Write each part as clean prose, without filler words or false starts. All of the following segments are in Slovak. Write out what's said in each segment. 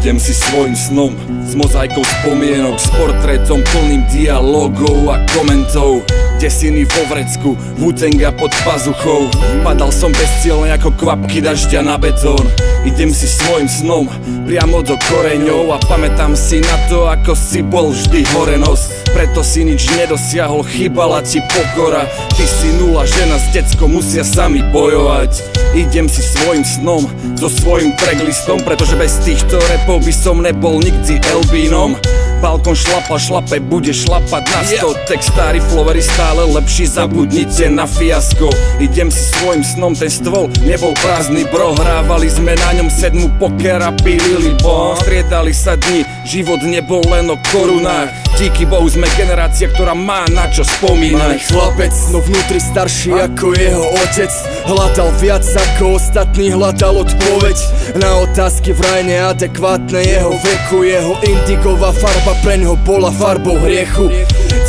Idem si svojim snom s mozaikou spomienok, s portrétom plným dialogov a komentov. Desiny vo vrecku, Wu-Tanga pod pazuchou. Padal som bezcielne ako kvapky dažďa na betón. Idem si svojim snom priamo do koreňov a pamätám si na to, ako si bol vždy hore nos. Preto si nič nedosiahol, chýbala ti pokora. Ty si nula, žena s deckom musia sami bojovať. Idem si svojim snom so svojim tracklistom, pretože bez týchto repov by som nebol nikdy Elbínom. Balkon šlape, bude šlapať na 100. Textári, flowery stále lepší, zabudnite na fiasko. Idem si svojim snom, ten stôl nebol prázdny, bro. Hrávali sme na ňom 7 poker a pilili bon. Striedali sa dni, život nebol len o korunách. Díky Bohu sme generácia, ktorá má na čo spomínať. Malý chlapec, no vnútri starší ako jeho otec. Hľadal viac ako ostatní, hľadal odpoveď na otázky vraj neadekvátne jeho veku. Jeho indigová farba preňho bola farbou hriechu.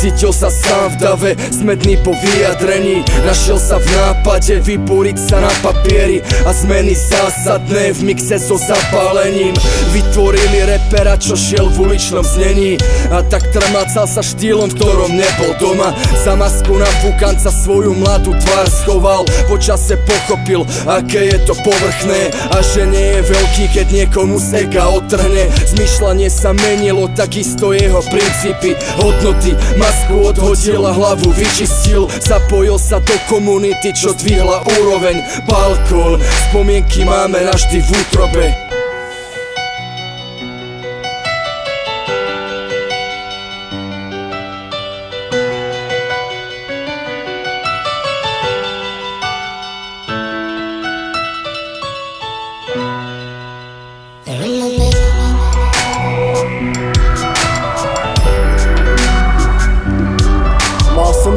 Cítil sa sám v dave, smedný po vyjadrení. Našiel sa v nápade vybúriť sa na papieri a zmeny zásadné v mixe so zapálením. Vytvorili repera, čo šiel v uličnom znení a tak trmácal sa štýlom, v ktorom nebol doma. Za masku na fúkanca svoju mladú tvár schoval. Po čase pochopil, aké je to povrchné a že nie je veľký, keď niekomu z ega otrhne. Zmýšľanie sa menilo, takisto jeho princípy, hodnoty. Masku odhodil a hlavu vyčistil. Zapojil sa do komunity, čo dvihla úroveň. Balkón, spomienky máme navždy v útrobe.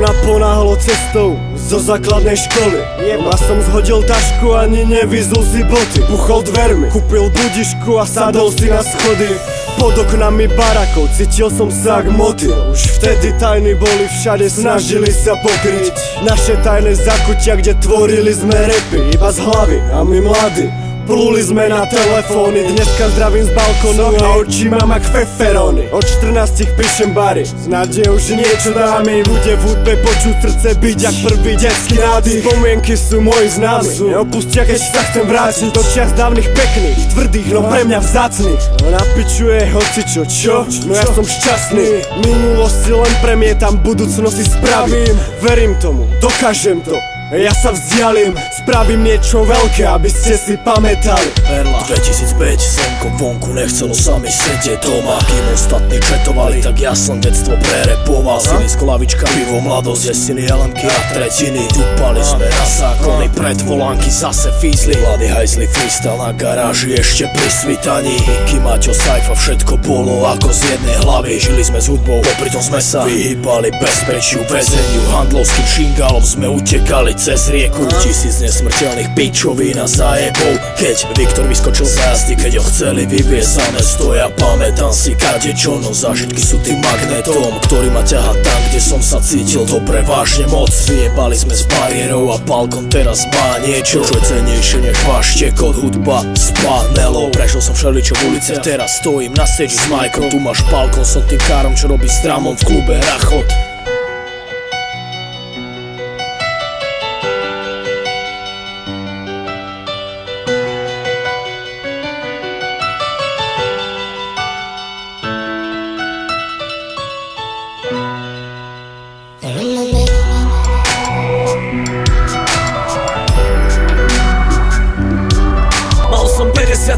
Naponáhlo cestou zo základnej školy. Ja som zhodil tašku, ani nevyzul si boty. Buchol dvermi, kúpil budišku a sadol si na schody. Pod oknami barakov cítil som sa jak motýl. Už vtedy tajny boli všade, snažili sa pokryť naše tajné zakutia, kde tvorili sme rapy iba z hlavy a my mladí pluli sme na telefóny. Dneska zdravím z balkónu a oči mám jak feferóny. Od 14 píšem bary s nádejou, že niečo dáme. Bude v hudbe počuť srdce byť jak prvý detský nádych. Spomienky sú moji známi, neopustia, keď sa chcem vrátiť do čias dávnych pekných, tvrdých, no pre mňa vzácnych. Na piču je hocičo, čo? No ja som šťastný. Minulosť si len premietam, budúcnosť si spravím. Verím tomu, dokážem to. Ja sa vzdialím, spravím niečo veľké, aby ste si pamätali. Perla 2005, slnko vonku, nechcelo sa mi sedieť doma. Kým ostatní četovali, tak ja som detstvo prerepoval. Silisko, lavička, pivo, mladosť, desiny, LMky a tretiny. Dupali sme na zákony, predvolánky zase fízli. Mladí hajzli, freestyle na garáži, ešte pri svitaní. Iky, Maťo, Sajfa, všetko bolo ako z jednej hlavy. Žili sme s hudbou, popritom sme sa vyhýbali bezpečiu, väzeniu. Handlovským šingalom sme utekali cez rieku. 1000 nesmrteľných pičovín a zajebov. Keď Viktor vyskočil z jazdy, keď ho chceli vyviesť za mesto. Ja pamätám si kadečo, no zážitky sú tým magnetom, ktorý ma ťahá tam, kde som sa cítil dobre, vážne moc. Vyjebali sme s bariérou a balkón teraz má niečo, čo je cennejšie než váš tekot, hudba s panelou. Prešiel som všeličo v uliciach, teraz stojím na stage s Majkom. Tu máš balkón, som tým károm, čo robí s dramom v klube Rachot.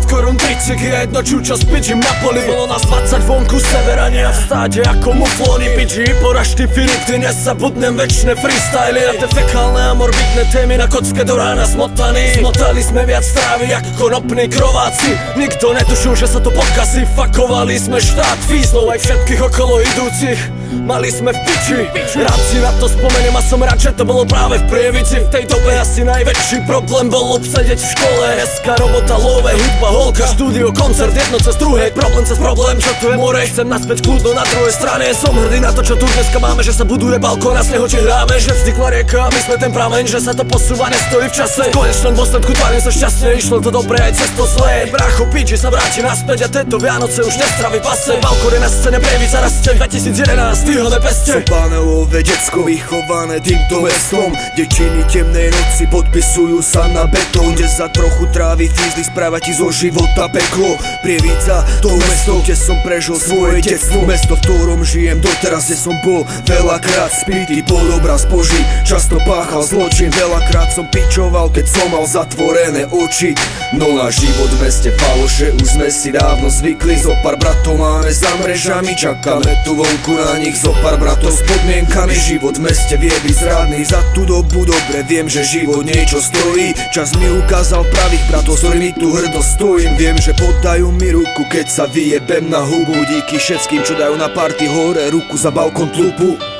Korun tricek, ja jedno čučo s pidžím na poli. Bolo nás 20 vonku, severania v stáde ako muflóny. Pidži, poražty Filip, ty nezabudnem večné freestyly. Na te fekálne a morbidné témy na kocke do rána smotaní. Smotali sme viac trávy ako konopní krováci. Nikto netušil, že sa to pokazí. Fakovali sme štát, fízlov aj všetkých okolo idúcich. mali sme v piči. Rád si na to spomeniem a som rád, že to bolo práve v Prievidzi. V tej dobe asi najväčší problém bol obsedeť v škole. Dneska robota, love, hudba, holka, štúdio, koncert, jedno cez druhé. Problém cez problém, čo tu je more, chcem naspäť kľudno na druhej strane. Som hrdý na to, čo tu dneska máme, že sa buduje balkón a z neho či hráme. Že vznikla rieka a my sme ten prameň, že sa to posúva, nestojí v čase. V konečnom dôsledku tvarím sa šťastne, išlo to dobre aj cez to zlé. Bracho piči sa vráti naspäť a tento Vianoce už nestraví pase. Balkón je na scéne, Prievidza rastie 2011, týhové peste. Pánelové decko vychované týmto mestom, dečiny temnej noci podpisujú sa na betón, kde za trochu trávy fízly správa ti zo života peklo. Prievidza, to mesto, kde som prežil svoje detstvo, mesto, v ktorom žijem doteraz, kde som bol veľakrát spitý pod obraz Boží, často páchal zločin, veľakrát som pičoval, keď som mal zatvorené oči. No na život v meste faloše už sme si dávno zvykli, zo pár bratov máme za mrežami, čakáme tu vonku na nich, zo pár bratov s podmienkami. Život v meste vie byť zradný, za tú dobu dobre viem, že život niečo stojí. Čas mi ukázal pravých bratov, s ktorými tu hrdo stojím. Viem, že podajú mi ruku, keď sa vyjebem na hubu. Díky všetkým, čo dajú na party hore ruku za balkón tlupu.